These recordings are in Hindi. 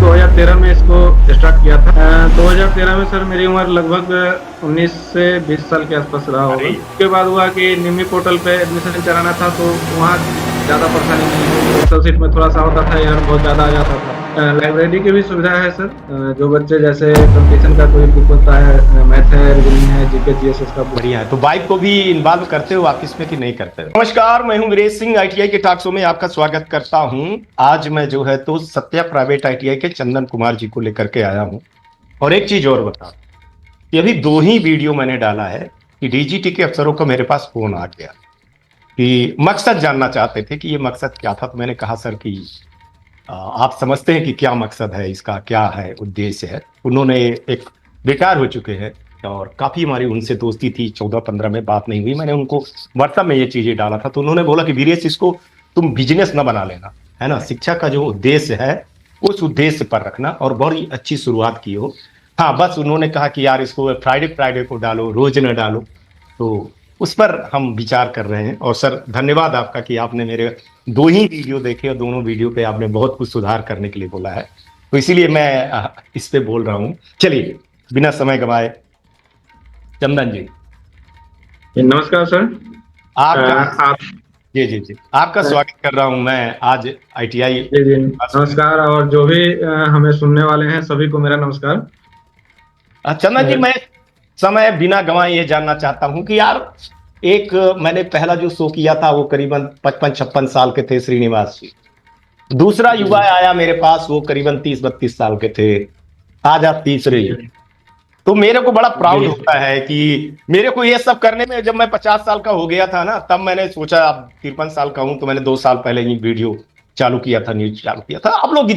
2013 में इसको स्टार्ट किया था। 2013 में सर मेरी उम्र लगभग 19 से 20 साल के आसपास रहा होगा। उसके बाद हुआ कि निम्मी पोर्टल पे एडमिशन कराना था, तो वहाँ ज़्यादा परेशानी नहीं हुई। एक्सेल सीट में थोड़ा सा होता था, एरर बहुत ज़्यादा आ जाता था। लाइब्रेरी की भी सुविधा है सर। जो बच्चे जैसे कंपटीशन का कोई बुक होता है, मैथ है, रीजनिंग है, जीके जीएसएस का बुक। बढ़िया है। तो बाइक को भी इन्वॉल्व करते हो आप इसमें कि नहीं करते हो? नमस्कार, मैं हूं वीरेश सिंह, आईटीआई के टॉक शो में आपका स्वागत करता हूं। आज मैं जो है तो सत्या प्राइवेट आईटीआई के चंदन कुमार जी को लेकर के आया हूं। और एक चीज और बता, कि अभी 2 ही वीडियो मैंने डाला है कि डीजीटी के अफसरों को मेरे पास फोन आ गया कि मकसद जानना चाहते थे कि ये मकसद क्या था। तो मैंने कहा सर कि आप समझते हैं कि क्या मकसद है इसका, क्या है उद्देश्य है। उन्होंने एक रिटायर हो चुके हैं और काफी हमारी उनसे दोस्ती थी, 14-15 में बात नहीं हुई। मैंने उनको व्हाट्सएप में ये चीजें डाला था, तो उन्होंने बोला कि वीरेश इसको तुम बिजनेस न बना लेना, है ना, शिक्षा का जो उद्देश्य है उस उद्देश्य पर रखना। और बड़ी अच्छी शुरुआत की हो। हाँ, बस उन्होंने कहा कि यार इसको फ्राइडे फ्राइडे को डालो, रोज न डालो। तो उस पर हम विचार कर रहे हैं। और सर धन्यवाद आपका कि आपने मेरे 2 ही वीडियो देखे और दोनों वीडियो पे आपने बहुत कुछ सुधार करने के लिए बोला है। तो इसीलिए मैं इस पे बोल रहा हूँ। चलिए बिना समय गवाए चंदन जी, नमस्कार सर। आपका आप जी जी जी आपका स्वागत कर रहा हूं मैं आज आईटीआई। जी जी नमस्कार, और जो भी हमें सुनने वाले हैं सभी को मेरा नमस्कार। चंदन जी, मैं समय बिना गंवाए ये जानना चाहता हूं कि यार एक मैंने पहला जो शो किया था वो करीबन 55-56 साल के थे, श्रीनिवास जी। दूसरा युवा आया मेरे पास, वो करीबन 30-32 साल के थे। आज आप तीसरे युवा। तो मेरे को बड़ा प्राउड होता है कि मेरे को ये सब करने में, जब मैं 50 साल का हो गया था ना, तब मैंने सोचा, अब 53 साल का हूं तो मैंने 2 साल पहले ही वीडियो चालू किया था, न्यूज चालू किया था। आप लोग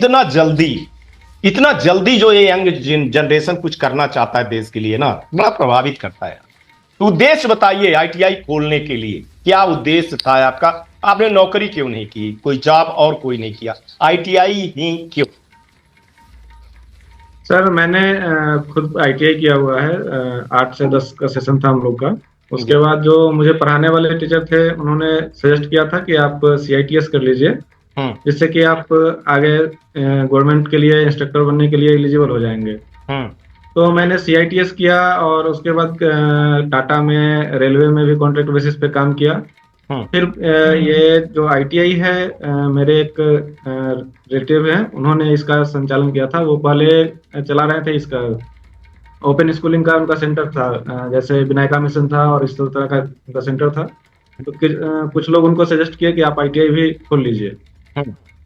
इतना जल्दी जो ये यंग जनरेशन कुछ करना चाहता है देश के लिए ना, बड़ा प्रभावित करता है। तो उद्देश्य बताइए, आईटीआई खोलने के लिए क्या उद्देश्य था आपका? आपने नौकरी क्यों नहीं की, कोई जॉब और कोई नहीं किया, आईटीआई ही क्यों? सर मैंने खुद आईटीआई किया हुआ है। 8 से 10 का सेशन था हम लोग का। उसके बाद जो मुझे पढ़ाने वाले टीचर थे, उन्होंने सजेस्ट किया था कि आप सीआईटीएस कर लीजिए, जिससे कि आप आगे गवर्नमेंट के लिए इंस्ट्रक्टर बनने के लिए एलिजिबल हो जाएंगे। तो मैंने सीआईटीएस किया, और उसके बाद टाटा में, रेलवे में भी कॉन्ट्रैक्ट बेसिस पे काम किया। फिर ये जो आईटीआई है, मेरे एक रिलेटिव हैं, उन्होंने इसका संचालन किया था। वो पहले चला रहे थे इसका ओपन स्कूलिंग का, उनका सेंटर था, जैसे विनायका मिशन था और इस तरह का उनका सेंटर था। तो कुछ लोग उनको सजेस्ट किए कि आप आईटीआई भी खोल लीजिए।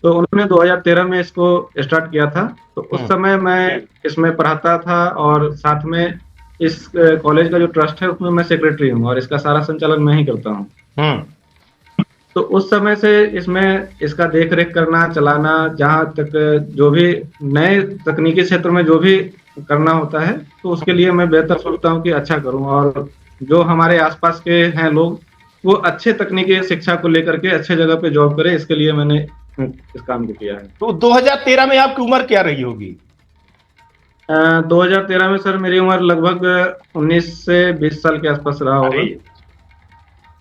तो उन्होंने 2013 में इसको स्टार्ट किया था। तो उस समय मैं इसमें पढ़ाता था, और साथ में इस कॉलेज का जो ट्रस्ट है उसमें मैं सेक्रेटरी हूँ, और इसका सारा संचालन मैं ही करता हूँ। तो उस समय से इसमें इसका देख रेख करना, चलाना, जहाँ तक जो भी नए तकनीकी क्षेत्र में जो भी करना होता है, तो उसके लिए मैं बेहतर सोचता हूँ कि अच्छा करूँ, और जो हमारे आसपास के हैं लोग, वो अच्छे तकनीकी शिक्षा को लेकर के अच्छे जगह पे जॉब करें, इसके लिए मैंने इस काम को किया है। तो 2013 में आपकी उम्र क्या रही होगी? 2013 में सर मेरी उम्र लगभग 19 से 20 साल के आसपास रहा होगा।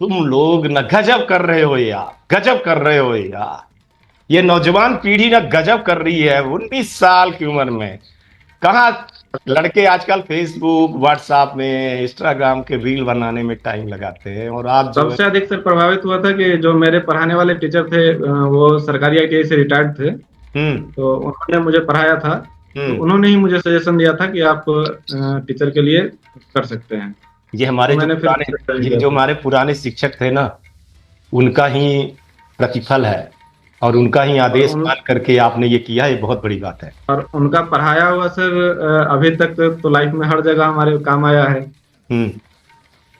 तुम लोग न गजब कर रहे हो यार, गजब कर रहे हो यार। ये नौजवान पीढ़ी न गजब कर रही है 19 साल की उम्र में। कहाँ लड़के आजकल फेसबुक, व्हाट्सएप में, इंस्टाग्राम के रील बनाने में टाइम लगाते हैं, और आप सबसे अधिक सर प्रभावित हुआ था कि जो मेरे पढ़ाने वाले टीचर थे, वो सरकारी आईटीआई से रिटायर्ड थे। तो उन्होंने मुझे पढ़ाया था। तो उन्होंने ही मुझे सजेशन दिया था कि आप टीचर के लिए कर सकते हैं। ये हमारे जो हमारे पुराने शिक्षक थे ना, उनका ही प्रतिफल है, और उनका ही आदेश मान करके आपने ये किया, ये बहुत बड़ी बात है। और उनका पढ़ाया हुआ सर अभी तक तो लाइफ में हर जगह हमारे काम आया है।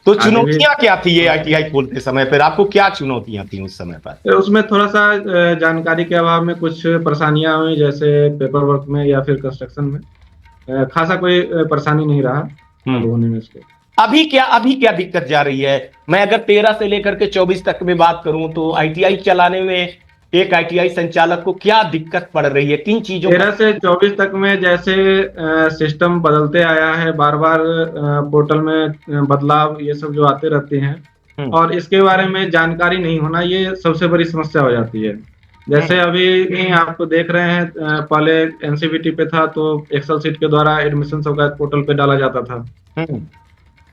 तो चुनौतियां क्या थी ये आईटीआई खोलते समय पर? आपको क्या चुनौतियां थी उस समय पर? तो उसमें थोड़ा सा जानकारी के अभाव में कुछ परेशानियां हुई, जैसे पेपर वर्क में या फिर कंस्ट्रक्शन में। खासा कोई परेशानी नहीं रहा होने में इसको। अभी क्या दिक्कत जा रही है? मैं अगर 13 से लेकर के 24 तक में बात करूं, तो आईटीआई चलाने में एक आईटीआई संचालक को क्या दिक्कत पड़ रही है, किन चीजों? 13 से 24 तक में जैसे सिस्टम बदलते आया है, बार बार पोर्टल में बदलाव ये सब जो आते रहते हैं, और इसके बारे में जानकारी नहीं होना, ये सबसे बड़ी समस्या हो जाती है। जैसे अभी ही आप देख रहे हैं, पहले एनसीवीटी पे था तो एक्सेल सीट के द्वारा एडमिशन सबका पोर्टल पे डाला जाता था। हम्म।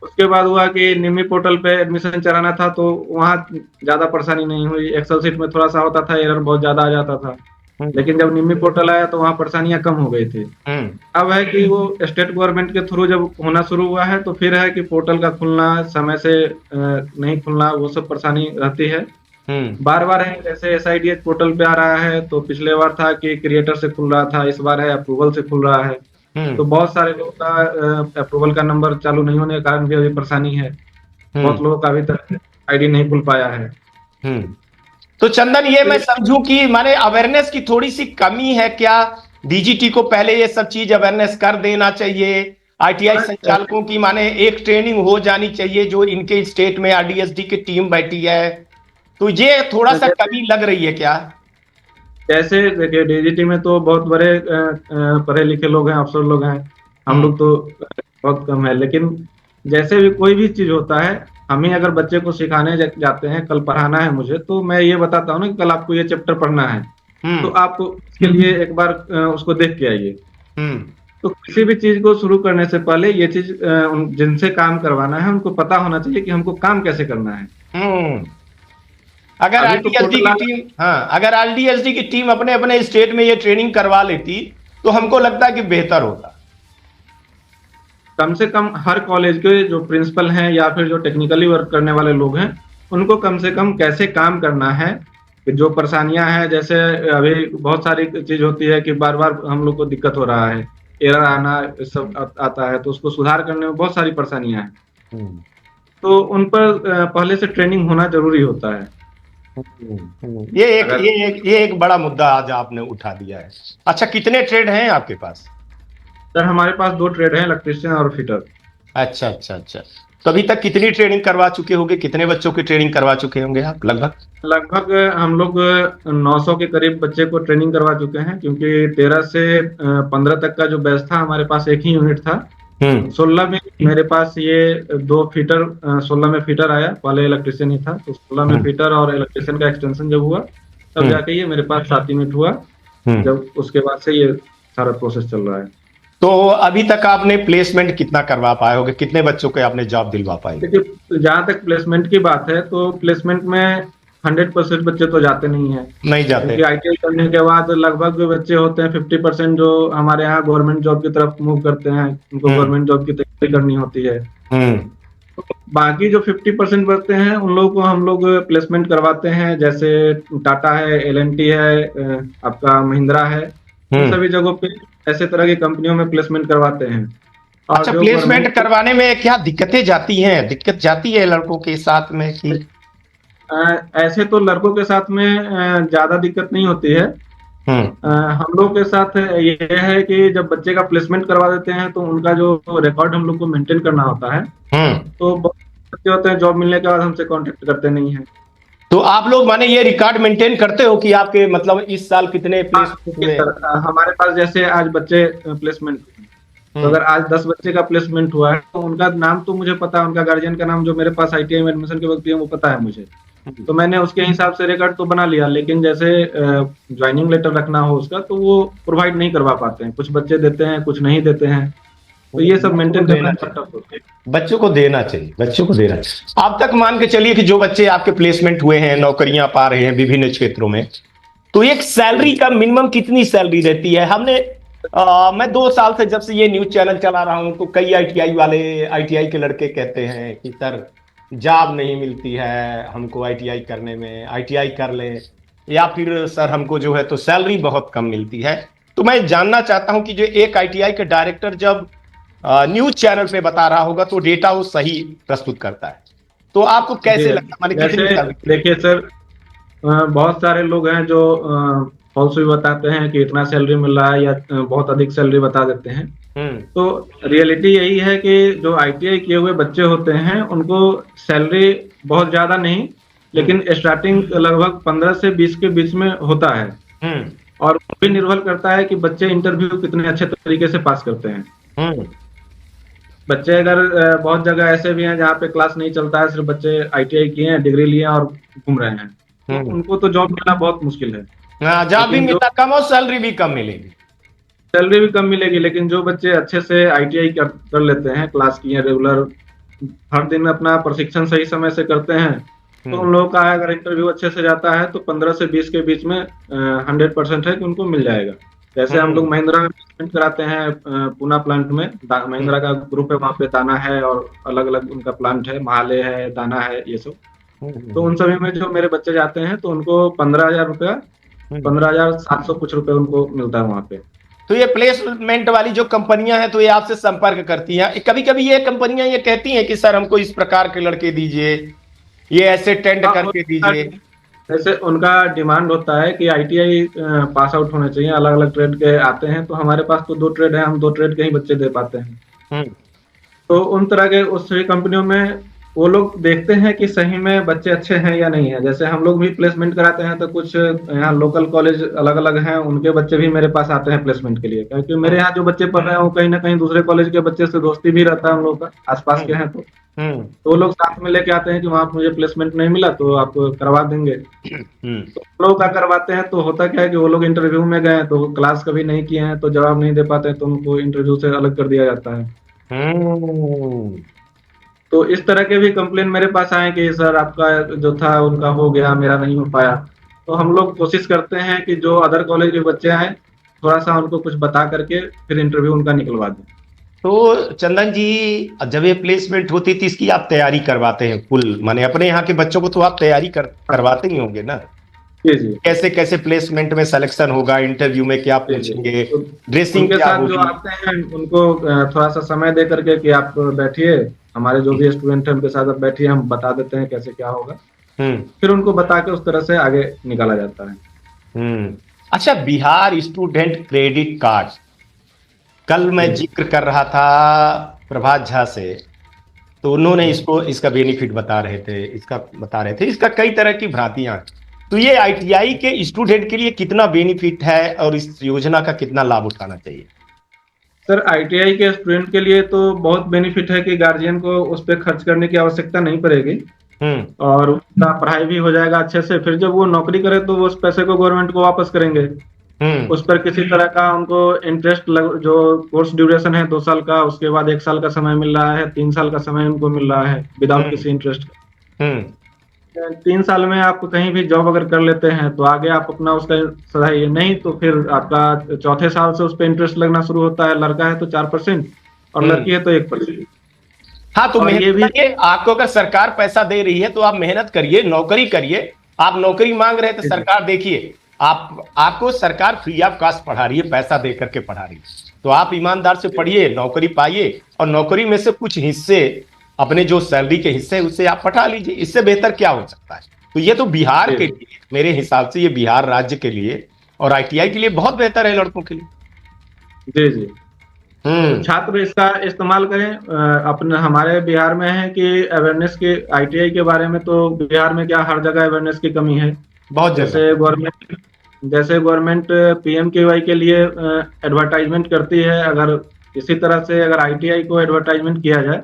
उसके बाद हुआ कि निमी पोर्टल पे एडमिशन चलाना था तो वहाँ ज्यादा परेशानी नहीं हुई। एक्सेल सीट में थोड़ा सा होता था, एरर बहुत ज्यादा आ जाता था। हम्म। लेकिन जब निमी पोर्टल आया तो वहाँ परेशानियां कम हो गई थी। हम्म। अब है कि वो स्टेट गवर्नमेंट के थ्रू जब होना शुरू हुआ है तो फिर है कि पोर्टल का खुलना समय से नहीं खुलना, वो सब परेशानी रहती है। हम्म। बार बार है, जैसे एसआईडीएच पोर्टल पे आ रहा है तो पिछले बार था कि क्रिएटर से खुल रहा था, इस बार है अप्रूवल से खुल रहा है। तो हम्म। बहुत सारे लोगों का अप्रूवल का नंबर चालू नहीं होने के कारण भी अभी परेशानी है। बहुत हम्म। लोगों का अभी तक आईडी नहीं खुल पाया है। हम्म। तो चंदन, ये तो मैं ये समझूं कि माने अवेयरनेस की थोड़ी सी कमी है क्या? डीजीटी को पहले ये सब चीज अवेयरनेस कर देना चाहिए। आईटीआई संचालकों की माने एक ट्रेनिंग हो जानी चाहिए, जो इनके स्टेट में आरडीएसडी की टीम बैठी है। तो ये थोड़ा सा जैसे कमी लग रही है क्या? जैसे देखिए डीजीटी में तो बहुत बड़े पढ़े लिखे लोग हैं, अफसर लोग हैं। हम हम्म। लोग तो बहुत कम है। लेकिन जैसे भी कोई भी चीज होता है, हम ही अगर बच्चे को सिखाने जाते हैं, कल पढ़ाना है मुझे तो मैं ये बताता हूँ ना कि कल आपको ये चैप्टर पढ़ना है, तो हम्म। आप उसके लिए एक बार उसको देख के आइए। हम्म। तो किसी भी चीज को शुरू करने से पहले ये चीज जिनसे काम करवाना है उनको पता होना चाहिए कि हमको काम कैसे करना है। हम्म। अगर अभी तो आरडीएसडी पोर्टल की टीम, हाँ, अगर आरडीएसडी की टीम अपने अपने स्टेट में ये ट्रेनिंग करवा लेती तो हमको लगता है कि बेहतर होता। कम से कम हर कॉलेज के जो प्रिंसिपल हैं या फिर जो टेक्निकली वर्क करने वाले लोग हैं, उनको कम से कम कैसे काम करना है, कि जो परेशानियां हैं, जैसे अभी बहुत सारी चीज होती है कि बार बार हम लोग को दिक्कत हो रहा है, एरर आना इस सब आता है, तो उसको सुधार करने में बहुत सारी परेशानियां हैं। हम्म। तो उन पर पहले से ट्रेनिंग होना जरूरी होता है। अगर ये एक बड़ा मुद्दा आज आपने उठा दिया है। अच्छा, कितने ट्रेड हैं आपके पास? सर हमारे पास दो ट्रेड हैं, इलेक्ट्रीशियन और फिटर। अच्छा, अच्छा, अच्छा। तो अभी तक कितनी ट्रेनिंग करवा चुके होंगे? कितने बच्चों की ट्रेनिंग करवा चुके होंगे आप लगभग? लगभग हम लोग 900 के करीब बच्चे को ट्रेनिंग करवा चुके हैं, क्योंकि 13 से 15 तक का जो बैच था हमारे पास एक ही यूनिट था। हम्म। 16 में मेरे पास ये दो फीटर, 16 में फीटर आया, पहले इलेक्ट्रिशियन ही था, तो 16 में हम्म। फीटर और इलेक्ट्रिशियन का एक्सटेंशन जब हुआ तब हम्म। जाके ये मेरे पास 7 यूनिट हुआ। हम्म। जब उसके बाद से ये सारा प्रोसेस चल रहा है। तो अभी तक आपने प्लेसमेंट कितना करवा पाए होगे? कितने बच्चों को आपने जॉब दिलवा पाए? देखिए जहाँ तक प्लेसमेंट की बात है तो प्लेसमेंट में 100% बच्चे तो जाते नहीं हैं, नहीं जाते। क्योंकि आईटीआई करने के बाद लगभग जो बच्चे होते हैं 50% जो हमारे यहाँ गवर्नमेंट जॉब की तरफ मूव करते हैं, उनको हम्म। गवर्नमेंट जॉब की तैयारी करनी होती है। हम्म। तो बाकी जो 50% बचते हैं उन लोगों को हम लोग प्लेसमेंट करवाते हैं, जैसे टाटा है, एलएनटी है, आपका महिंद्रा है, इन हम्म। सभी जगहों पे ऐसे तरह की कंपनियों में प्लेसमेंट करवाते हैं। और अच्छा, जो प्लेसमेंट गवर्नमेंट करवाने में क्या दिक्कतें जाती हैं? दिक्कत जाती है लड़कों के साथ में कि? ऐसे तो लड़कों के साथ में ज्यादा दिक्कत नहीं होती है। हम्म। हम लोग के साथ ये है कि जब बच्चे का प्लेसमेंट करवा देते हैं तो उनका जो रिकॉर्ड हम लोग को मेंटेन करना होता है। हम्म। तो बहुत बच्चे होते हैं जॉब मिलने के बाद हमसे कांटेक्ट करते नहीं है। तो आप लोग माने ये रिकॉर्ड मेंटेन करते हो कि आपके मतलब इस साल कितने हाँ प्लेसमेंट ठीक है हुए? सर, हमारे पास जैसे आज बच्चे प्लेसमेंट, तो हम्म। अगर आज 10 बच्चे का प्लेसमेंट हुआ है तो उनका नाम तो मुझे पता है, उनका गार्जियन का नाम जो मेरे पास आईटीआई में एडमिशन के वक्त है वो पता है मुझे। तो मैंने उसके हिसाब से रिकॉर्ड तो बना लिया, लेकिन जैसे ज्वाइनिंग लेटर रखना हो उसका तो वो प्रोवाइड नहीं करवा पाते हैं। कुछ बच्चे देते हैं, कुछ नहीं देते हैं, तो ये सब मेंटेन करना टफ होता है। बच्चों को देना चाहिए, बच्चों को देना चाहिए। अब तक मान के चलिए कि जो बच्चे आपके प्लेसमेंट हुए हैं, नौकरियां पा रहे हैं विभिन्न क्षेत्रों में, तो एक सैलरी का मिनिमम कितनी सैलरी रहती है? मैं 2 साल से जब से ये न्यूज चैनल चला रहा हूं तो कई आईटीआई के लड़के कहते हैं कि सर जॉब नहीं मिलती है हमको आईटीआई करने में, आईटीआई कर ले, या फिर सर हमको जो है तो सैलरी बहुत कम मिलती है। तो मैं जानना चाहता हूं कि जो एक आईटीआई के डायरेक्टर जब न्यूज चैनल पे बता रहा होगा तो डेटा वो सही प्रस्तुत करता है, तो आपको कैसे लगता है, माने कितनी जैसे सैलरी? देखिए सर, बहुत सारे लोग हैं जो फॉल्स भी बताते हैं कि इतना सैलरी मिल रहा है या बहुत अधिक सैलरी बता देते हैं। हम्म। तो रियलिटी यही है कि जो आईटीआई किए हुए बच्चे होते हैं उनको सैलरी बहुत ज्यादा नहीं, लेकिन स्टार्टिंग लगभग 15 से 20 के बीच में होता है। हम्म। और वो भी निर्भर करता है कि बच्चे इंटरव्यू कितने अच्छे तरीके से पास करते हैं। हम्म। बच्चे अगर बहुत जगह ऐसे भी हैं जहाँ पे क्लास नहीं चलता है, सिर्फ बच्चे आईटीआई किए हैं, डिग्री लिए हैं और घूम रहे हैं, तो हम्म। उनको तो जॉब मिलना बहुत मुश्किल है। हाँ, जॉब भी लेकिन जो मिलता कम और सैलरी भी कम मिलेगी। सैलरी भी कम मिलेगी, लेकिन जो बच्चे अच्छे से आईटीआई कर लेते हैं, क्लास किए रेगुलर, हर दिन अपना प्रशिक्षण सही समय से करते हैं, तो हम्म उन लोगों का अगर इंटरव्यू अच्छे से जाता है तो 15 से 20 के बीच में 100% है कि उनको मिल जाएगा। जैसे हम लोग हम्म महिंद्रा में प्लेसमेंट कराते हैं, पूना प्लांट में हम्म महिंद्रा का ग्रुप है, वहाँ पे दाना है और अलग अलग उनका प्लांट है, महाले है, दाना है, ये सब। तो हम्म उन सभी में जो मेरे बच्चे जाते हैं तो उनको 15,000 रुपया, हम्म। 15,700 कुछ रुपए उनको मिलता है वहाँ पे। तो ये प्लेसमेंट वाली जो कंपनियां हैं तो ये आपसे संपर्क करती हैं, कभी कभी ये कंपनियां ये कहती हैं कि सर हमको इस प्रकार के लड़के दीजिए, ये ऐसे टेंड हाँ, करके दीजिए। जैसे उनका डिमांड होता है कि आईटीआई पास आउट होने चाहिए, अलग अलग ट्रेड के आते हैं, तो हमारे पास तो 2 ट्रेड है, हम 2 ट्रेड के ही बच्चे दे पाते हैं। हम्म तो उन तरह के उस सभी कंपनियों में वो लोग देखते हैं कि सही में बच्चे अच्छे हैं या नहीं है। जैसे हम लोग भी प्लेसमेंट कराते हैं तो कुछ यहाँ लोकल कॉलेज अलग अलग हैं, उनके बच्चे भी मेरे पास आते हैं प्लेसमेंट के लिए, क्योंकि मेरे यहाँ जो बच्चे पढ़ रहे हैं वो कहीं ना कहीं दूसरे कॉलेज के बच्चे से दोस्ती भी रहता है हम लोग का, आसपास के हम्म हैं हम्म तो वो लोग साथ में लेके आते हैं कि वहाँ मुझे प्लेसमेंट नहीं मिला तो आप करवा देंगे। हम्म तो हम लोग का करवाते हैं, तो होता क्या है कि वो लोग इंटरव्यू में गए तो क्लास कभी नहीं किए हैं तो जवाब नहीं दे पाते हैं, तो उनको इंटरव्यू से अलग कर दिया जाता है। हम्म। तो इस तरह के भी कंप्लेन मेरे पास आए कि सर आपका जो था उनका हो गया, मेरा नहीं हो पाया। तो हम लोग कोशिश करते हैं कि जो अदर कॉलेज के बच्चे आए, थोड़ा सा उनको कुछ बता करके फिर इंटरव्यू उनका निकलवा दें। तो चंदन जी, जब ये प्लेसमेंट होती थी इसकी आप तैयारी करवाते हैं कुल माने अपने यहाँ के बच्चों को तो आप तैयारी करवाते ही होंगे ना? जी जी कैसे कैसे प्लेसमेंट में सिलेक्शन होगा, इंटरव्यू में क्या जी जी। पूछेंगे, तो ड्रेसिंग उनके क्या साथ जो होगी? आते हैं उनको थोड़ा सा समय दे करके कि आप बैठिए, हमारे जो भी स्टूडेंट हैं उनके साथ आप बैठिए, हम बता देते हैं कैसे क्या होगा। हम्म फिर उनको बता के उस तरह से आगे निकाला जाता है। अच्छा, बिहार स्टूडेंट क्रेडिट कार्ड, कल मैं जी जिक्र कर रहा था प्रभात झा से, तो उन्होंने जी इसको इसका बेनिफिट बता रहे थे इसका कई तरह की भ्रांतियां। तो ये आईटीआई के स्टूडेंट के लिए कितना बेनिफिट है और इस योजना का कितना लाभ उठाना चाहिए? सर, आईटीआई के स्टूडेंट के लिए तो बहुत बेनिफिट है कि गार्जियन को उस पर खर्च करने की आवश्यकता नहीं पड़ेगी, हम्म और उसका पढ़ाई भी हो जाएगा अच्छे से। फिर जब वो नौकरी करे तो वो उस पैसे को गवर्नमेंट को वापस करेंगे। हम्म उस पर किसी तरह का उनको इंटरेस्ट जो कोर्स ड्यूरेशन है 2 साल का, उसके बाद 1 साल का समय मिल रहा है, 3 साल का समय उनको मिल रहा है विदाउट हम्म किसी इंटरेस्ट। हम्म 3 साल में आप कहीं भी जॉब अगर कर लेते हैं तो आगे आप अपना उसका सही, नहीं तो फिर आपका चौथे साल से उस पर इंटरेस्ट लगना शुरू होता है। लड़का है तो 4% और हम्म। लड़की है तो 1%। हाँ, तो और मेहनत ये भी करिए, आपको अगर सरकार पैसा दे रही है तो आप मेहनत करिए, नौकरी करिए। आप नौकरी मांग रहे हैं तो सरकार देखिए, आपको सरकार फ्री ऑफ कॉस्ट पढ़ा रही है, पैसा दे करके पढ़ा रही है, तो आप ईमानदार से पढ़िए, नौकरी पाइए, और नौकरी में से कुछ हिस्से अपने जो सैलरी के हिस्से उससे आप पढ़ा लीजिए। इससे बेहतर क्या हो सकता है? तो ये तो बिहार के लिए, मेरे हिसाब से ये बिहार राज्य के लिए और आईटीआई के लिए बहुत बेहतर है, लड़कों के लिए। जी जी। तो हम्म। छात्र इसका इस्तेमाल करें। अपने हमारे बिहार में है कि अवेयरनेस के आईटीआई के बारे में, तो बिहार में क्या हर जगह अवेयरनेस की कमी है। बहुत जगह। जैसे गवर्नमेंट पीएमकेवाई के लिए एडवर्टाइजमेंट करती है, अगर इसी तरह से अगर आईटीआई को एडवर्टाइजमेंट किया जाए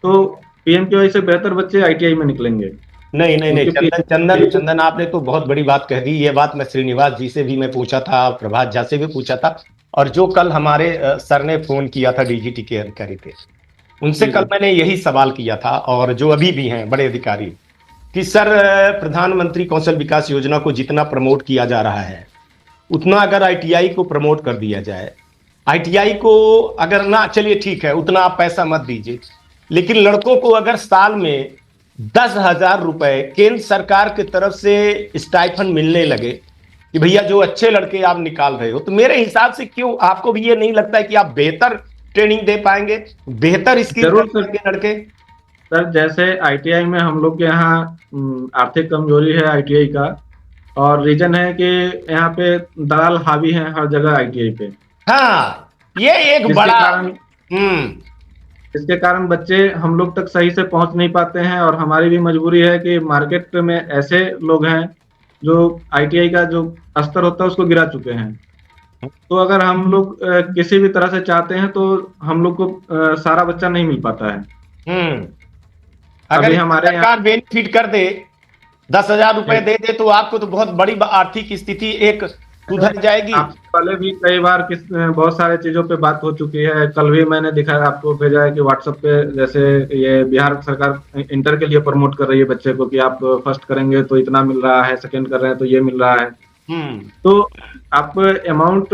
तो पीएमकेवाई से बेहतर बच्चे आईटीआई में निकलेंगे। नहीं नहीं नहीं, क्योंकि चंदन चंदन चंदन, आपने तो बहुत बड़ी बात कह दी। ये बात मैं श्रीनिवास जी से भी मैं पूछा था, प्रभात झा से भी पूछा था, और जो कल हमारे सर ने फोन किया था, डीजीटी के अधिकारी थे, उनसे जी कल जी मैंने यही सवाल किया था, और जो अभी भी हैं बड़े अधिकारी, कि सर प्रधानमंत्री कौशल विकास योजना को जितना प्रमोट किया जा रहा है उतना अगर आईटीआई को प्रमोट कर दिया जाए, आईटीआई को अगर ना, चलिए ठीक है उतना आप पैसा मत दीजिए, लेकिन लड़कों को अगर साल में 10,000 रुपए केंद्र सरकार की तरफ से स्टाइफन मिलने लगे कि भैया जो अच्छे लड़के आप निकाल रहे हो, तो मेरे हिसाब से क्यों आपको भी ये नहीं लगता है कि आप बेहतर ट्रेनिंग दे पाएंगे, बेहतर स्किल जरूर कर पाएंगे लड़के? सर, जैसे आईटीआई में हम लोग के यहाँ आर्थिक कमजोरी है आईटीआई का, और रीजन है कि यहाँ पे दलाल हावी हैं हर जगह आईटीआई पे, हाँ, ये एक जिसके बड़ा। कारण हम्म इसके कारण बच्चे हम लोग तक सही से पहुंच नहीं पाते हैं, और हमारी भी मजबूरी है कि मार्केट में ऐसे लोग हैं जो आईटीआई का जो स्तर होता है उसको गिरा चुके हैं। तो अगर हम लोग किसी भी तरह से चाहते हैं तो हम लोग को सारा बच्चा नहीं मिल पाता है। हम्म। अगर अभी इसकी हमारे यहाँ सरकार बेनिफिट कर दे 10,000 रुपए दे दे तो आपको तो बहुत बड़ी आर्थिक स्थिति एक सुधर जाएगी। आपसे पहले भी कई बार बहुत सारे चीजों पे बात हो चुकी है। कल भी मैंने दिखाया, आपको भेजा है कि व्हाट्सएप पे, जैसे ये बिहार सरकार इंटर के लिए प्रमोट कर रही है बच्चे को कि आप फर्स्ट करेंगे तो इतना मिल रहा है, सेकंड कर रहे हैं तो ये मिल रहा है। तो आप अमाउंट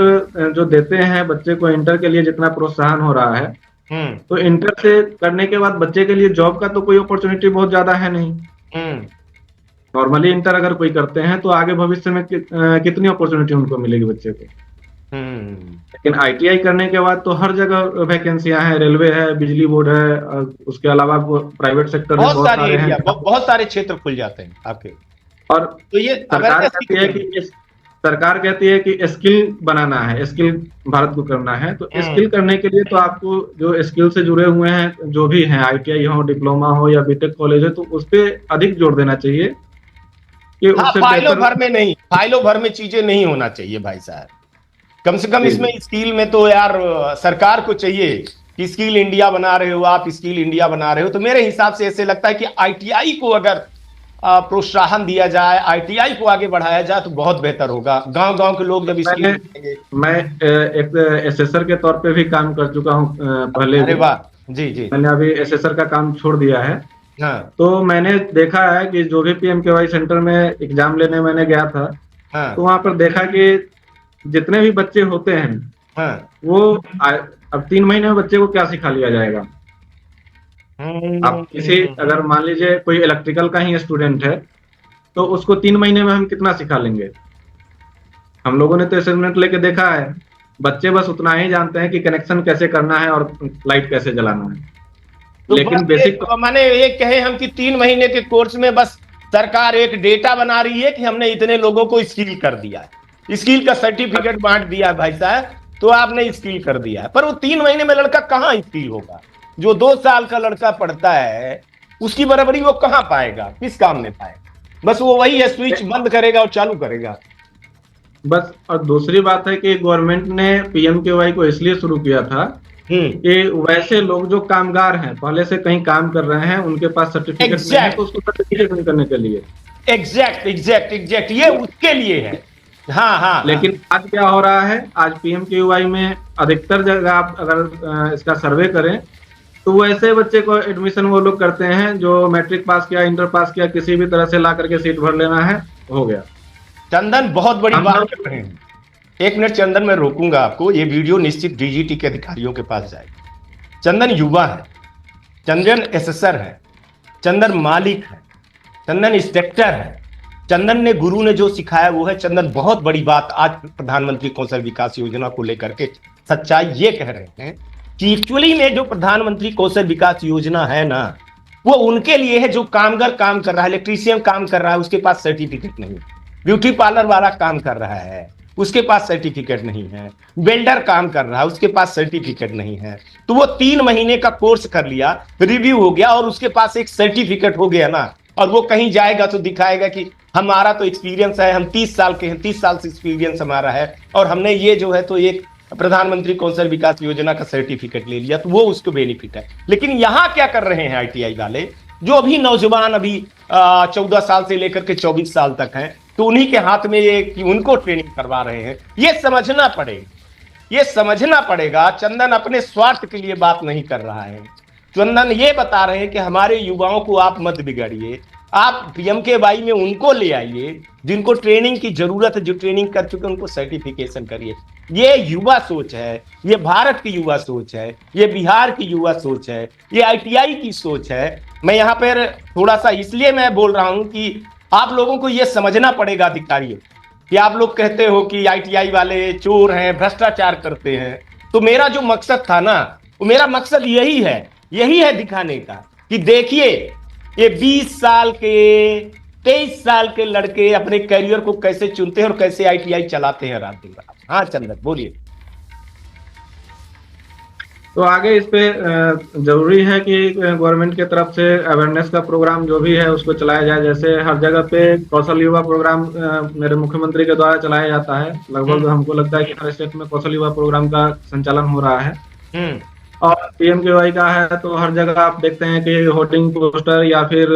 जो देते हैं बच्चे को इंटर के लिए, जितना प्रोत्साहन हो रहा है, तो इंटर से करने के बाद बच्चे के लिए जॉब का तो कोई अपॉर्चुनिटी बहुत ज्यादा है नहीं। नॉर्मली इंटर अगर कोई करते हैं तो आगे भविष्य में कितनी अपॉर्चुनिटी उनको मिलेगी बच्चे को। लेकिन आईटीआई करने के बाद तो हर जगह वैकेंसियां हैं, रेलवे है, बिजली बोर्ड है, उसके अलावा प्राइवेट सेक्टर में बहुत सारे हैं, बहुत सारे क्षेत्र खुल जाते हैं आपके। और तो ये सरकार कहती है कि स्किल बनाना है, स्किल भारत को करना है। तो स्किल करने के लिए तो आपको जो स्किल से जुड़े हुए हैं, जो भी हैं, आईटीआई हो, डिप्लोमा हो या बीटेक कॉलेज हो, तो उस पर अधिक जोर देना चाहिए। फाइलों भर में नहीं, फाइलों भर में चीजें नहीं होना चाहिए भाई साहब। कम से कम इसमें स्किल में तो यार सरकार को चाहिए कि स्किल इंडिया बना रहे हो आप, स्किल इंडिया बना रहे हो। तो मेरे हिसाब से ऐसे लगता है कि आईटीआई को अगर प्रोत्साहन दिया जाए, आईटीआई को आगे बढ़ाया जाए तो बहुत बेहतर होगा। गांव-गांव के लोग जब स्किल, मैं एक एसेसर के तौर पे भी काम कर चुका हूँ पहले। अरे वाह, जी जी। मैंने अभी एसेसर का काम छोड़ दिया है। हाँ। तो मैंने देखा है कि जो भी पीएमकेवाई सेंटर में एग्जाम लेने मैंने गया था, हाँ। तो वहां पर देखा कि जितने भी बच्चे होते हैं, हाँ। वो अब 3 महीने में बच्चे को क्या सिखा लिया जाएगा। आप किसी, अगर मान लीजिए कोई इलेक्ट्रिकल का ही स्टूडेंट है, तो उसको 3 महीने में हम कितना सिखा लेंगे। हम लोगों ने तो असेसमेंट लेके देखा है, बच्चे बस उतना ही जानते हैं कि कनेक्शन कैसे करना है और लाइट कैसे जलाना है। तो लेकिन बेसिक माने ये कहे हम कि 3 महीने के कोर्स में बस सरकार एक डेटा बना रही है कि हमने इतने लोगों को स्किल कर दिया है, स्किल का सर्टिफिकेट बांट दिया भाई साहब, तो आपने स्किल कर दिया है। पर वो 3 महीने में लड़का कहाँ स्किल होगा? जो 2 साल का लड़का पढ़ता है उसकी बराबरी वो कहाँ पाएगा, किस काम में पाएगा? बस वो वही है, स्विच बंद करेगा और चालू करेगा बस। और दूसरी बात है कि गवर्नमेंट ने पीएमकेवाई को इसलिए शुरू किया था कि वैसे लोग जो कामगार हैं, पहले से कहीं काम कर रहे हैं, उनके पास सर्टिफिकेट नहीं है, तो उसको सर्टिफिकेशन करने के लिए। एग्जैक्ट ये उसके लिए है। हाँ। लेकिन आज क्या हो रहा है, आज पीएमकेवाई में अधिकतर जगह आप अगर इसका सर्वे करें तो वैसे बच्चे को एडमिशन वो लोग करते हैं जो मैट्रिक पास किया, इंटर पास किया, किसी भी तरह से ला करके सीट भर लेना है, हो गया। चंदन बहुत बड़ी बात कर रहे हैं। 1 मिनट चंदन, मैं रोकूंगा आपको। ये वीडियो निश्चित डीजीटी के अधिकारियों के पास जाएगी। चंदन युवा है, चंदन एसेसर है, चंदन मालिक है, चंदन इंस्पेक्टर है। चंदन ने, गुरु ने जो सिखाया वो है। चंदन बहुत बड़ी बात आज प्रधानमंत्री कौशल विकास योजना को लेकर के सच्चाई ये कह रहे हैं कि एक्चुअली में जो प्रधानमंत्री कौशल विकास योजना है ना, वो उनके लिए है जो कामगार काम कर रहा है, इलेक्ट्रीशियन काम कर रहा है, उसके पास सर्टिफिकेट नहीं, ब्यूटी पार्लर वाला काम कर रहा है, उसके पास सर्टिफिकेट नहीं है, वेल्डर काम कर रहा है, उसके पास सर्टिफिकेट नहीं है। तो वो 3 महीने का कोर्स कर लिया, रिव्यू हो गया और उसके पास एक सर्टिफिकेट हो गया ना, और वो कहीं जाएगा तो दिखाएगा कि हमारा तो एक्सपीरियंस है, हम 30 साल के हैं, 30 साल से एक्सपीरियंस हमारा है, और हमने ये जो है तो एक प्रधानमंत्री कौशल विकास योजना का सर्टिफिकेट ले लिया, तो वो उसको बेनिफिट है। लेकिन यहाँ क्या कर रहे हैं आईटीआई वाले, जो अभी नौजवान, अभी 14 साल से लेकर के 24 साल तक हैं, तो उन्हीं के हाथ में ये कि उनको ट्रेनिंग करवा रहे हैं। ये समझना पड़ेगा। चंदन अपने स्वार्थ के लिए बात नहीं कर रहा है। चंदन ये बता रहे हैं कि हमारे युवाओं को आप मत बिगाड़िए, आप पीएमकेवाई में उनको ले आइए जिनको ट्रेनिंग की जरूरत है, जो ट्रेनिंग कर चुके उनको सर्टिफिकेशन करिए। ये युवा सोच है, ये भारत की युवा सोच है, ये बिहार की युवा सोच है, ये आईटीआई की सोच है। मैं यहाँ पर थोड़ा सा इसलिए मैं बोल रहा हूं कि आप लोगों को यह समझना पड़ेगा अधिकारियों, कि आप लोग कहते हो कि आईटीआई वाले चोर हैं, भ्रष्टाचार करते हैं। तो मेरा जो मकसद था ना, वो मेरा मकसद यही है दिखाने का कि देखिए ये 20 साल के 23 साल के लड़के अपने करियर को कैसे चुनते हैं और कैसे आईटीआई चलाते हैं रात दिन रात। हाँ चंदन बोलिए। तो आगे इस पे जरूरी है कि गवर्नमेंट की तरफ से अवेयरनेस का प्रोग्राम जो भी है उसको चलाया जाए। जैसे हर जगह पे कौशल युवा प्रोग्राम मेरे मुख्यमंत्री के द्वारा चलाया जाता है। लगभग हमको लगता है कि हर स्टेट में कौशल युवा प्रोग्राम का संचालन हो रहा है। और पीएमकेवाई का है तो हर जगह आप देखते हैं कि होर्डिंग पोस्टर या फिर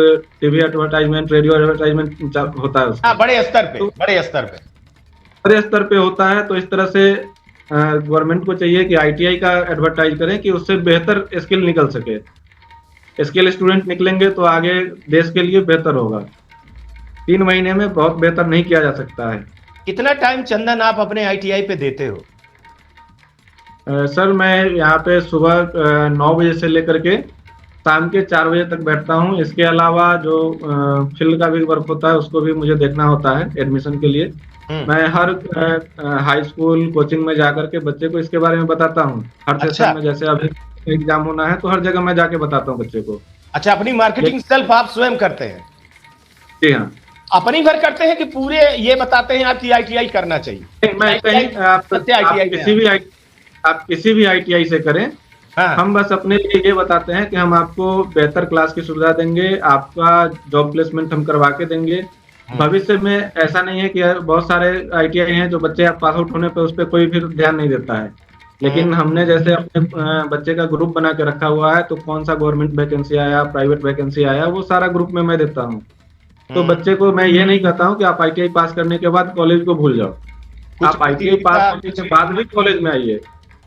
टीवी एडवर्टाइजमेंट, रेडियो एडवर्टाइजमेंट होता है उसका। हाँ, बड़े स्तर पे, तो बड़े स्तर पे। बड़े स्तर पे होता है, तो इस तरह से गवर्नमेंट को चाहिए कि आईटीआई का एडवर्टाइज करें कि उससे बेहतर स्किल निकल सके। स्किल स्टूडेंट निकलेंगे तो आगे देश के लिए बेहतर होगा। 3 महीने में बहुत बेहतर नहीं किया जा सकता है। कितना टाइम चंदन आप अपने आईटीआई पे देते हो? सर मैं यहाँ पे सुबह 9 बजे से लेकर के शाम के 4 बजे तक बैठता हूँ। इसके अलावा जो फील्ड का भी वर्क होता है उसको भी मुझे देखना होता है एडमिशन के लिए। मैं हर हाई स्कूल कोचिंग में जाकर के बच्चे को इसके बारे में बताता हूँ। हर सेशन में, जैसे अभी एग्जाम होना है तो हर जगह मैं जाके बताता हूँ बच्चे को। अच्छा, अपनी मार्केटिंग सेल्फ आप स्वयं करते हैं? जी हाँ। अपनी भर करते हैं कि पूरे ये बताते हैं आपकी आईटीआई करना चाहिए? मैं कहीं आप किसी भी आईटीआई से करें। हाँ। हम बस अपने लिए ये बताते हैं कि हम आपको बेहतर क्लास की सुविधा देंगे, आपका जॉब प्लेसमेंट हम करवा के देंगे। भविष्य में ऐसा नहीं है कि बहुत सारे आईटीआई हैं जो बच्चे पास आउट होने पे उस पर कोई फिर ध्यान नहीं देता है, लेकिन हमने जैसे अपने बच्चे का ग्रुप बना के रखा हुआ है, तो कौन सा गवर्नमेंट वैकेंसी आया, प्राइवेट वैकेंसी आया, वो सारा ग्रुप में मैं देता हूँ। तो बच्चे को मैं ये नहीं कहता हूँ कि आप आईटीआई पास करने के बाद कॉलेज को भूल जाओ। आप आईटीआई पास करने के बाद भी कॉलेज में आइए।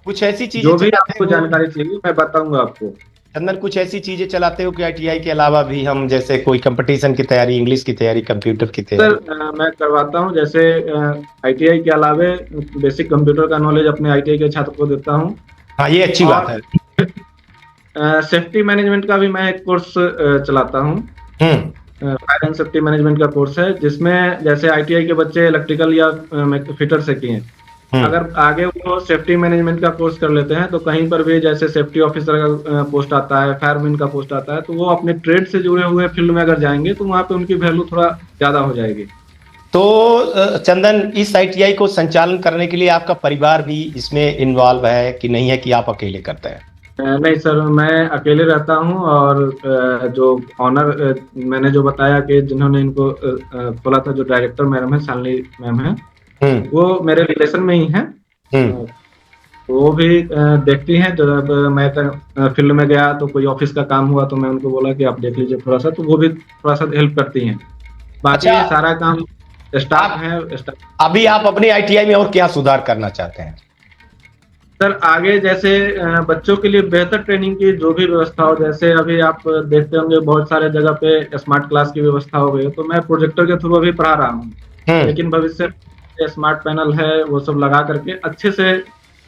कुछ ऐसी चीजें जो भी आपको जानकारी चाहिए मैं बताऊंगा आपको। चंदन, कुछ ऐसी चीजें चलाते हो कि आईटीआई के अलावा भी हम, जैसे कोई कंपटीशन की तैयारी, इंग्लिश की तैयारी, कंप्यूटर की तैयारी? सर मैं करवाता हूँ, जैसे आईटीआई के अलावे बेसिक कंप्यूटर का नॉलेज अपने आईटीआई के छात्र को देता हूँ। हाँ, ये अच्छी बात है। सेफ्टी मैनेजमेंट का भी मैं एक कोर्स चलाता हूँ। फायर एंड सेफ्टी मैनेजमेंट का कोर्स है, जिसमें जैसे आईटीआई के बच्चे इलेक्ट्रिकल या फिटर से किए, अगर आगे वो सेफ्टी मैनेजमेंट का कोर्स कर लेते हैं तो कहीं पर भी जैसे सेफ्टी ऑफिसर का पोस्ट आता है, फायरमैन का पोस्ट आता है, तो वो अपने ट्रेड से जुड़े हुए फील्ड में अगर जाएंगे तो वहाँ पे उनकी वैल्यू थोड़ा ज्यादा हो जाएगी। तो चंदन, इस आईटीआई को संचालन करने के लिए आपका परिवार भी इसमें इन्वॉल्व है कि नहीं है, कि आप अकेले करते हैं? नहीं सर, मैं अकेले रहता हूँ, और जो ऑनर मैंने जो बताया कि जिन्होंने इनको खोला था, जो डायरेक्टर मैडम है, शालिनी मैम है, वो मेरे रिलेशन में ही है। वो भी देखती हैं। जब मैं फील्ड में गया तो कोई ऑफिस का काम हुआ तो मैं उनको बोला कि आप देख लीजिए थोड़ा सा, तो वो भी थोड़ा सा हेल्प करती हैं। बाकी सारा काम स्टाफ है। अभी आप अपने आईटीआई में और क्या सुधार करना चाहते हैं? सर आगे जैसे बच्चों के लिए बेहतर ट्रेनिंग की जो भी व्यवस्था हो, जैसे अभी आप देखते होंगे बहुत सारे जगह पे स्मार्ट क्लास की व्यवस्था हो गई है, तो मैं प्रोजेक्टर के थ्रू अभी पढ़ा रहा हूँ, लेकिन भविष्य में स्मार्ट पैनल है वो सब लगा करके अच्छे से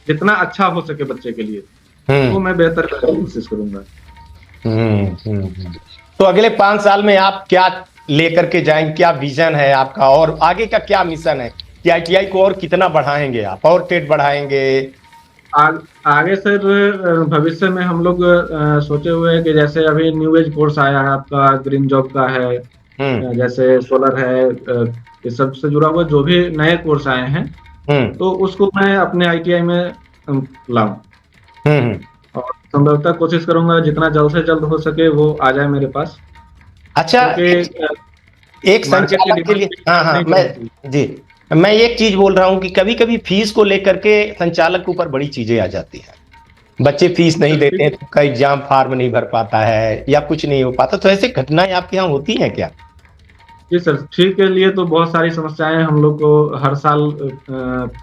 जितना अच्छा हो सके बच्चे के लिए वो मैं बेहतर करने की कोशिश करूंगा। तो अगले 5 साल में आप क्या लेकर के जाएंगे? क्या विजन है आपका, और आगे का क्या मिशन है कि आईटीआई को और कितना बढ़ाएंगे आप, और टेट बढ़ाएंगे? आगे सर भविष्य में हम लोग सोचे हुए हैं कि जैसे अभी न्यू एज कोर्स आया है आपका, ग्रीन जॉब का है, जैसे सोलर है, इस सब से जुड़ा हुआ जो भी नए कोर्स आए हैं, तो उसको मैं अपने आईटीआई में लाऊं, और संभवतः कोशिश करूंगा जितना जल्द से जल्द हो सके वो आ जाए मेरे पास। अच्छा, एक संचालक के लिए, मैं एक चीज बोल रहा हूं कि कभी कभी फीस को लेकर के संचालक के ऊपर बड़ी चीजें आ जाती हैं। बच्चे फीस नहीं देते हैं तो कई एग्जाम फॉर्म नहीं भर पाता है या कुछ नहीं हो पाता, तो ऐसे घटनाएं आपके यहाँ होती हैं क्या? जी सर, फी के लिए तो बहुत सारी समस्याएं हम लोग को हर साल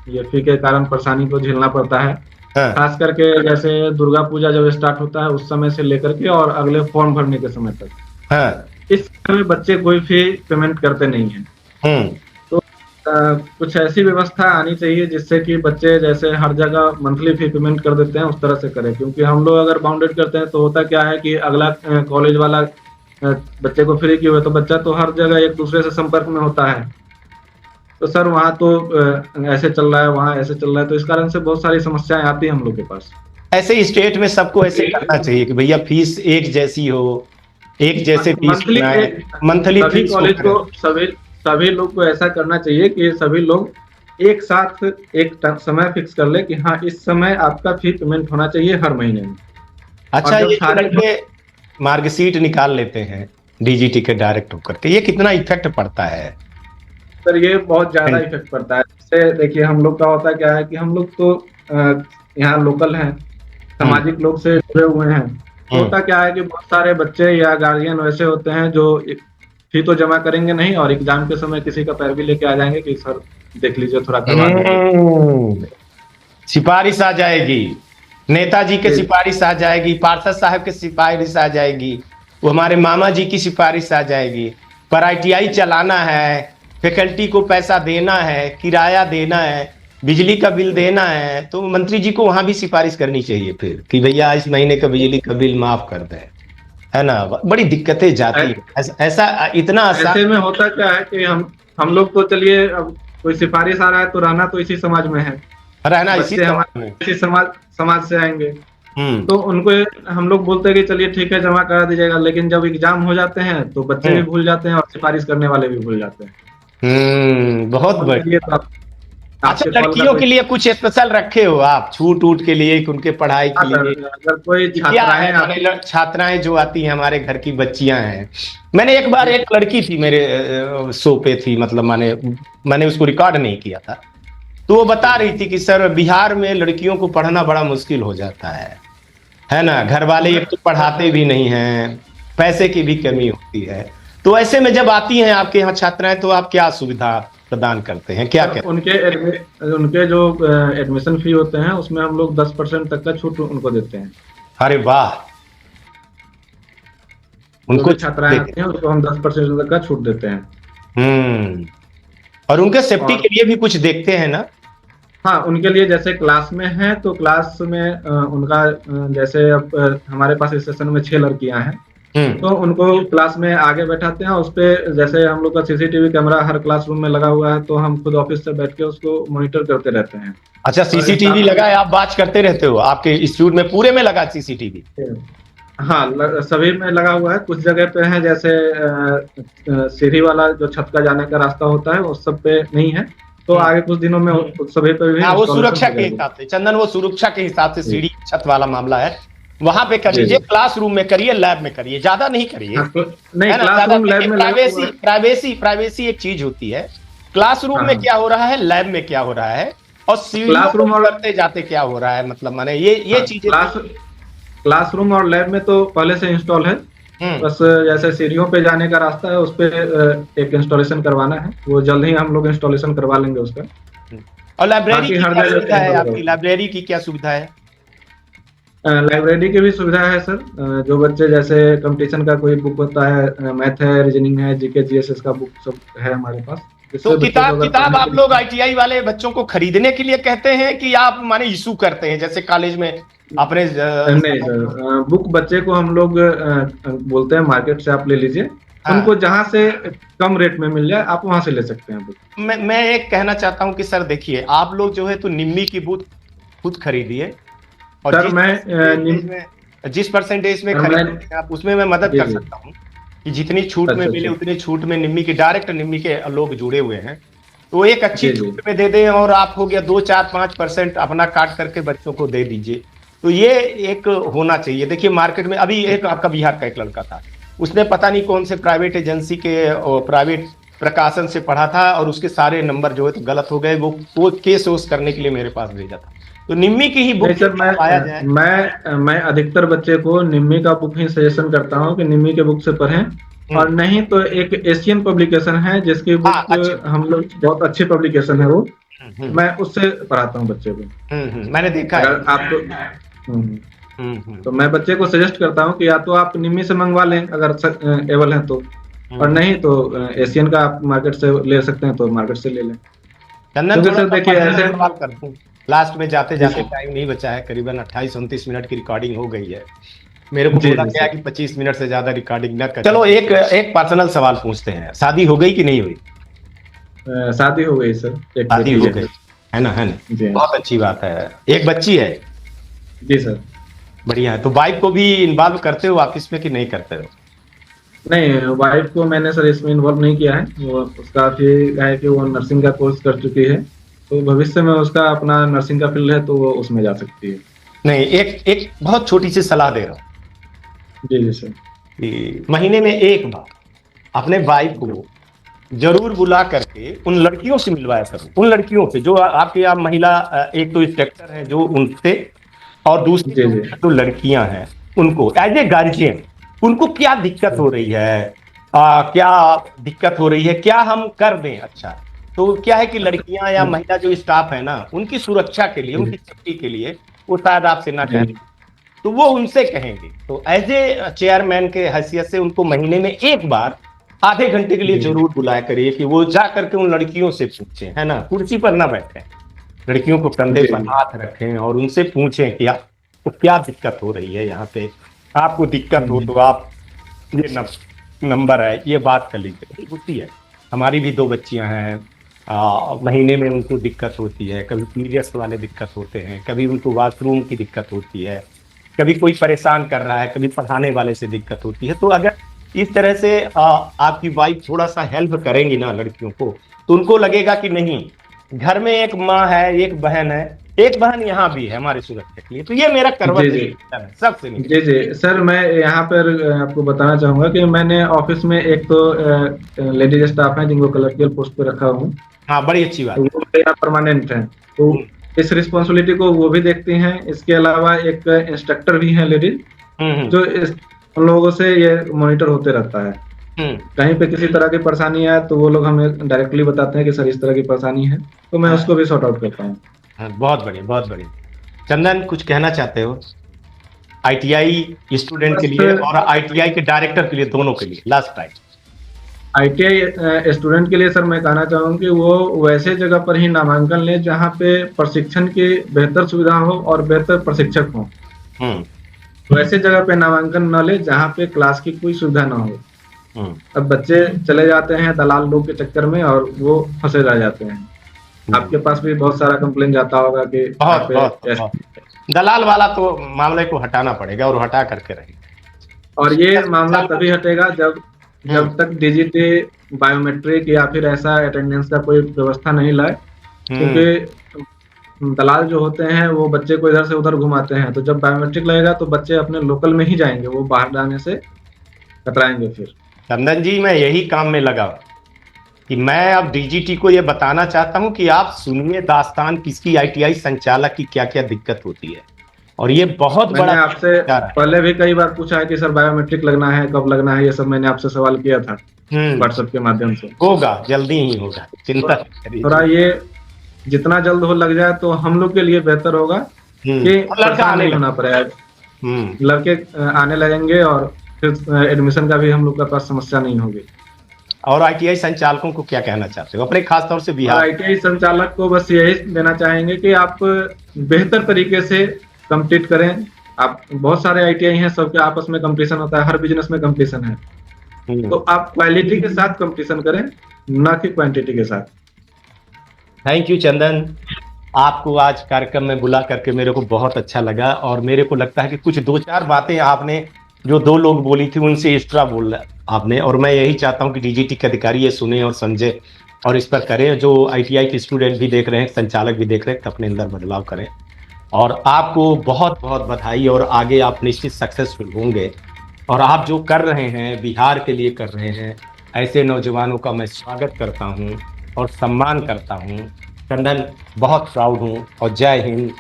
ये फी के कारण परेशानी को झेलना पड़ता है। खास करके जैसे दुर्गा पूजा जब स्टार्ट होता है उस समय से लेकर के और अगले फॉर्म भरने के समय तक इस समय बच्चे कोई फी पेमेंट करते नहीं है। तो कुछ ऐसी व्यवस्था आनी चाहिए जिससे कि बच्चे जैसे हर जगह मंथली फी पेमेंट कर देते हैं उस तरह से करें, क्योंकि हम लोग अगर बाउंडेड करते हैं तो होता क्या है कि अगला कॉलेज वाला बच्चे को फ्री किए हुए, तो बच्चा तो हर जगह एक दूसरे से संपर्क में होता है, तो सर वहाँ तो ऐसे चल रहा है, वहाँ ऐसे चल रहा है, तो इस कारण से बहुत सारी समस्याएं आती हैं हम लोग के पास। ऐसे स्टेट में सबको ऐसे करना चाहिए कि भैया फीस एक जैसी हो, एक जैसे फीस मंथली फीस कॉलेज को सभी लोग को ऐसा करना चाहिए कि सभी लोग एक साथ एक समय फिक्स कर ले कि हाँ इस समय आपका फी पेमेंट होना चाहिए हर महीने में। अच्छा, ये सारे मार्कशीट निकाल लेते हैं डीजीटी के डायरेक्ट होकर के, ये कितना इफेक्ट पड़ता है? सर ये बहुत ज्यादा इफेक्ट पड़ता है। जैसे देखिए हम लोग का होता क्या है कि हम लोग तो यहाँ लोकल हैं, सामाजिक लोग से जुड़े हुए हैं। तो होता क्या है कि बहुत सारे बच्चे या गार्जियन वैसे होते हैं जो फी तो जमा करेंगे नहीं और एग्जाम के समय किसी का पैर भी लेके आ जाएंगे कि सर देख लीजिए, थोड़ा करवा दीजिए। सिफारिश आ जाएगी, नेताजी के सिफारिश आ जाएगी, पार्षद साहब के सिफारिश आ जाएगी, वो हमारे मामा जी की सिफारिश आ जाएगी। पर ITI चलाना है, फैकल्टी को पैसा देना है, किराया देना है, बिजली का बिल देना है, तो मंत्री जी को वहां भी सिफारिश करनी चाहिए फिर कि भैया इस महीने का बिजली का बिल माफ कर दें, है ना। बड़ी दिक्कतें जाती है ऐसा इतना ऐसे में होता क्या है कि हम लोग तो चलिए, अब कोई सिफारिश आ रहा है तो रहना तो इसी समाज में है, रहना इसी समाज से आएंगे। तो उनको हम लोग बोलते हैं कि चलिए ठीक है जमा करा दीजिएगा, लेकिन जब एग्जाम हो जाते हैं तो बच्चे भी भूल जाते हैं और सिफारिश करने वाले भी भूल जाते हैं। बहुत बढ़िया। अच्छा, लड़कियों के लिए कुछ स्पेशल रखे हो आप, छूट उट के लिए, उनके पढ़ाई के लिए? अगर कोई छात्राएं जो आती हैं, हमारे घर की बच्चियां हैं। मैंने एक बार, एक लड़की थी मेरे शो पे थी, मतलब मैंने उसको रिकॉर्ड नहीं किया था, तो वो बता रही थी कि सर बिहार में लड़कियों को पढ़ना बड़ा मुश्किल हो जाता है ना। घर वाले एक तो पढ़ाते भी नहीं हैं, पैसे की भी कमी होती है। तो ऐसे में जब आती हैं आपके यहाँ छात्राएं, तो आप क्या सुविधा प्रदान करते हैं, क्या कहते हैं? उनके जो एडमिशन फी होते हैं उसमें हम लोग 10% तक का छूट उनको देते हैं। अरे वाह। उनको छात्राएं आती हैं उसको हम 10% तक का छूट देते हैं। और उनके सेफ्टी के लिए भी कुछ देखते हैं ना? हाँ, उनके लिए जैसे क्लास में है तो क्लास में उनका जैसे अब हमारे पास इस सेशन में 6 लड़कियां हैं, तो उनको क्लास में आगे बैठाते हैं। उस पे जैसे हम लोग का CCTV कैमरा हर क्लासरूम में लगा हुआ है, तो हम खुद ऑफिस से बैठ के उसको मॉनिटर करते रहते हैं। अच्छा, CCTV लगा है, आप वॉच करते रहते हो? आपके इंस्टीट्यूट में पूरे में लगा CCTV? हाँ, सभी में लगा हुआ है। कुछ जगह पे है जैसे सीढ़ी वाला जो छत का जाने का रास्ता होता है उस सब पे नहीं है, तो आगे कुछ दिनों में सभी पे भी वो सुरक्षा के हिसाब से, चंदन, वो सुरक्षा के हिसाब से सीढ़ी छत वाला मामला है, वहां पे कर लीजिए। क्लासरूम में करिए, लैब में करिए, ज्यादा नहीं करिए। नहीं, क्लासरूम लैब में प्राइवेसी एक चीज होती है। क्लासरूम में क्या हो रहा है, लैब में क्या हो रहा है, और क्लासरूम और करते जाते क्या हो रहा है, मतलब माने ये चीजें क्लासरूम और लैब में तो पहले से इंस्टॉल है। बस जैसे सीढ़ियों पे जाने का रास्ता है उस पे एक इंस्टॉलेशन करवाना है, वो जल्द ही हम लोग इंस्टॉलेशन करवा लेंगे उसका। और लाइब्रेरी की क्या सुविधा है आपकी? लाइब्रेरी की क्या सुविधा है? लाइब्रेरी की भी सुविधा है सर। जो बच्चे जैसे कंपटीशन का कोई बुक होता है, मैथ है, रीजनिंग है, GK GSS का बुक सब है हमारे पास। तो किताब आप लोग ITI वाले बच्चों को खरीदने के लिए कहते हैं कि आप माने इशू करते हैं, जैसे कॉलेज में अपने? नहीं सर, बुक बच्चे को हम लोग बोलते हैं मार्केट से आप ले लीजिए। उनको जहां से कम रेट में मिल जाए आप वहां से ले सकते हैं बुक। मैं एक कहना चाहता हूं कि सर देखिए, आप लोग जो है तो निम्मी की बुक खुद खरीदिए, और जिस परसेंटेज में खरीदते आप उसमें मैं मदद कर सकता हूँ कि जितनी छूट में मिले उतनी छूट में निम्मी की, डायरेक्ट निम्मी के लोग जुड़े हुए हैं, तो एक अच्छी छूट में दे दें, और आप हो गया 2, 4, 5% अपना काट करके बच्चों को दे दीजिए। तो ये एक होना चाहिए। देखिए मार्केट में अभी एक आपका बिहार का एक लड़का था, उसने पता नहीं कौन से प्राइवेट एजेंसी के और प्राइवेट प्रकाशन से पढ़ा था, और उसके सारे नंबर जो है तो गलत हो गए। वो केस करने के लिए मेरे पास भेजा था। तो निम्मी की ही बुक पाया जाए। मैं अधिकतर बच्चे को निम्मी का बुक ही सजेशन करता हूँ कि निम्मी के बुक से पढ़ें, और नहीं तो एक एशियन पब्लिकेशन है जिसकी बुक हम लोग, बहुत अच्छी पब्लिकेशन है वो, मैं उससे पढ़ाता हूँ बच्चे को। मैंने देखा है आपको। तो मैं बच्चे को सजेस्ट करता हूँ कि या तो आप निम्मी से मंगवा लें अगर एबल है तो, और नहीं तो एशियन का आप मार्केट से ले सकते हैं तो मार्केट से ले लें। चंदन, देखिए ऐसे बात करते हैं, लास्ट में जाते जाते टाइम नहीं बचा है, करीबन 28-29 मिनट की रिकॉर्डिंग हो गई है। मेरे को बोला गया कि 25 मिनट से ज्यादा रिकॉर्डिंग न कर। चलो एक पर्सनल सवाल पूछते हैं, शादी हो गई कि नहीं हुई? शादी हो गई सर, शादी हो गई, है ना? बहुत अच्छी बात है। एक बच्ची है? जी सर। बढ़िया है। तो वाइफ को भी इन्वॉल्व करते हो ऑफिस में कि नहीं करते हो? नहीं, वाइफ को मैंने सर इसमें इन्वॉल्व नहीं किया है। वो उसका है कि वो नर्सिंग का कोर्स कर चुकी है, तो भविष्य में उसका अपना नर्सिंग का फील्ड है तो वो उसमें जा सकती है। नहीं, एक बहुत छोटी सी सलाह दे रहा हूँ। जी सर। महीने में एक बार अपने वाइफ को जरूर बुला करके उन लड़कियों से मिलवाया करो, उन लड़कियों से जो आपके यहाँ महिला एक तो इंस्ट्रक्टर है जो उनसे और दूसरी जो लड़कियां हैं उनको एज ए गार्जियन उनको क्या दिक्कत हो रही है, क्या दिक्कत हो रही है, क्या हम कर दें अच्छा। तो क्या है कि लड़कियां या महिला जो स्टाफ है ना, उनकी सुरक्षा के लिए, उनकी सेफ्टी के लिए वो शायद आपसे ना कहें, तो वो उनसे कहेंगे। तो एज ए चेयरमैन के हैसियत से उनको महीने में एक बार आधे घंटे के लिए जरूर बुलाया करिए कि वो जा करके उन लड़कियों से पूछें, है ना, कुर्सी पर ना बैठे, लड़कियों को कंधे पर हाथ रखें और उनसे पूछें कि आपको क्या दिक्कत हो रही है, यहाँ पे आपको दिक्कत हो तो आप ये नंबर है, ये बात कर लीजिए। होती है, हमारी भी 2 बच्चियां हैं, महीने में उनको दिक्कत होती है, कभी पीरियड्स वाले दिक्कत होते हैं, कभी उनको वॉशरूम की दिक्कत होती है, कभी कोई परेशान कर रहा है, कभी पढ़ाने वाले से दिक्कत होती है। तो अगर इस तरह से आपकी वाइफ थोड़ा सा हेल्प करेंगी ना लड़कियों को, तो उनको लगेगा कि नहीं, घर में एक माँ है, एक बहन है, एक बहन यहाँ भी है हमारे सुरक्षा के लिए। तो ये मेरा कर्तव्य है सबसे। जी जी सर, मैं यहाँ पर आपको बताना चाहूंगा कि मैंने ऑफिस में एक तो लेडीज स्टाफ है जिनको क्लर्कियल पोस्ट पे रखा हूँ। हाँ, बड़ी अच्छी बात। वो यहाँ परमानेंट है, तो इस रिस्पॉन्सिबिलिटी को वो भी देखती हैं। इसके अलावा एक इंस्ट्रक्टर भी है लेडीज, जो उन लोगों से ये मॉनिटर होते रहता है। कहीं पे किसी तरह की परेशानी आए तो वो लोग हमें डायरेक्टली बताते हैं कि सर इस तरह की परेशानी है, तो मैं उसको भी सॉर्ट आउट करता हूँ। बहुत बढ़िया, बहुत बढ़िया। चंदन, कुछ कहना चाहते हो आईटीआई स्टूडेंट के लिए और आईटीआई के डायरेक्टर के लिए, दोनों के लिए लास्ट टाइम? आईटीआई स्टूडेंट के लिए सर मैं कहना चाहूँगा कि वो वैसे जगह पर ही नामांकन ले जहाँ पे प्रशिक्षण की बेहतर सुविधा हो और बेहतर प्रशिक्षक हो। वैसे जगह पे नामांकन न ले जहाँ पे क्लास की कोई सुविधा ना हो। अब बच्चे चले जाते हैं दलाल लोग के चक्कर में और वो फंसे रह जाते हैं। आपके पास भी बहुत सारा कंप्लेन जाता होगा कि बहुत दलाल वाला तो मामले को हटाना पड़ेगा और हटा करके रहेगा। और ये मामला तभी हटेगा जब तक डिजिटल बायोमेट्रिक या फिर ऐसा अटेंडेंस का कोई व्यवस्था नहीं लाए, क्योंकि दलाल जो होते हैं वो बच्चे को इधर से उधर घुमाते हैं। तो जब बायोमेट्रिक लगेगा तो बच्चे अपने लोकल में ही जाएंगे, वो बाहर जाने से कतराएंगे। फिर चंदन जी, मैं यही काम में लगा कि मैं अब डीजीटी को ये बताना चाहता हूं कि आप सुनिए दास्तान किसकी आईटीआई संचालक की क्या क्या दिक्कत होती है। और ये बहुत बड़ा, आपसे पहले भी कई बार पूछा है कि सर बायोमेट्रिक लगना है, कब लगना है, ये सब मैंने आपसे सवाल किया था व्हाट्सएप के माध्यम से। होगा, जल्दी ही होगा, चिंता थोड़ा ये जितना जल्द हो लग जाए तो हम लोग के लिए बेहतर होगा कि लड़का नहीं होना पड़ेगा, लड़के आने लगेंगे और फिर एडमिशन का भी हम लोग के पास समस्या नहीं होगी। और आईटीआई संचालकों को क्या कहना चाहते हो अपने खास तौर से बिहार? आईटीआई संचालक को बस यही देना चाहेंगे कि आप बेहतर तरीके से कंप्लीट करें। आप बहुत सारे आईटीआई हैं, सबके आपस में कंपटीशन होता है, हर बिजनेस में कंपटीशन है, तो आप क्वालिटी के साथ कंपटीशन करें, ना कि क्वांटिटी के साथ। थैंक यू चंदन, आपको आज कार्यक्रम में बुला करके मेरे को बहुत अच्छा लगा। और मेरे को लगता है कि कुछ 2-4 बातें आपने जो 2 लोग बोली थी उनसे एक्स्ट्रा बोल आपने, और मैं यही चाहता हूं कि डीजीटी के अधिकारी ये सुने और समझे और इस पर करें। जो आईटीआई के स्टूडेंट भी देख रहे हैं, संचालक भी देख रहे हैं, अपने अंदर बदलाव करें। और आपको बहुत बहुत बधाई, और आगे आप निश्चित सक्सेसफुल होंगे। और आप जो कर रहे हैं, बिहार के लिए कर रहे हैं, ऐसे नौजवानों का मैं स्वागत करता हूँ और सम्मान करता हूँ। चंदन, बहुत प्राउड हूँ, और जय हिंद,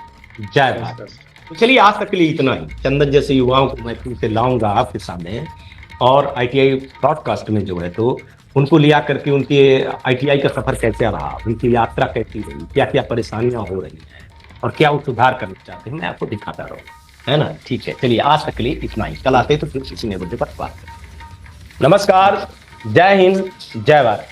जय भारत। तो चलिए, आज तक के लिए इतना ही। चंदन जैसे युवाओं को मैं फिर से लाऊंगा आपके सामने, और आईटीआई ब्रॉडकास्ट में जो है तो उनको लिया करके उनके आईटीआई का सफर कैसे रहा, उनकी यात्रा कैसी रही, क्या क्या परेशानियां हो रही हैं और क्या वो सुधार करना चाहते हैं, मैं आपको दिखाता रहूँ, है ना। ठीक है, चलिए आज तक के लिए इतना ही। कल आते तो फिर किसी नए मुद्दे पर बात करें। नमस्कार, जय हिंद, जय भारत।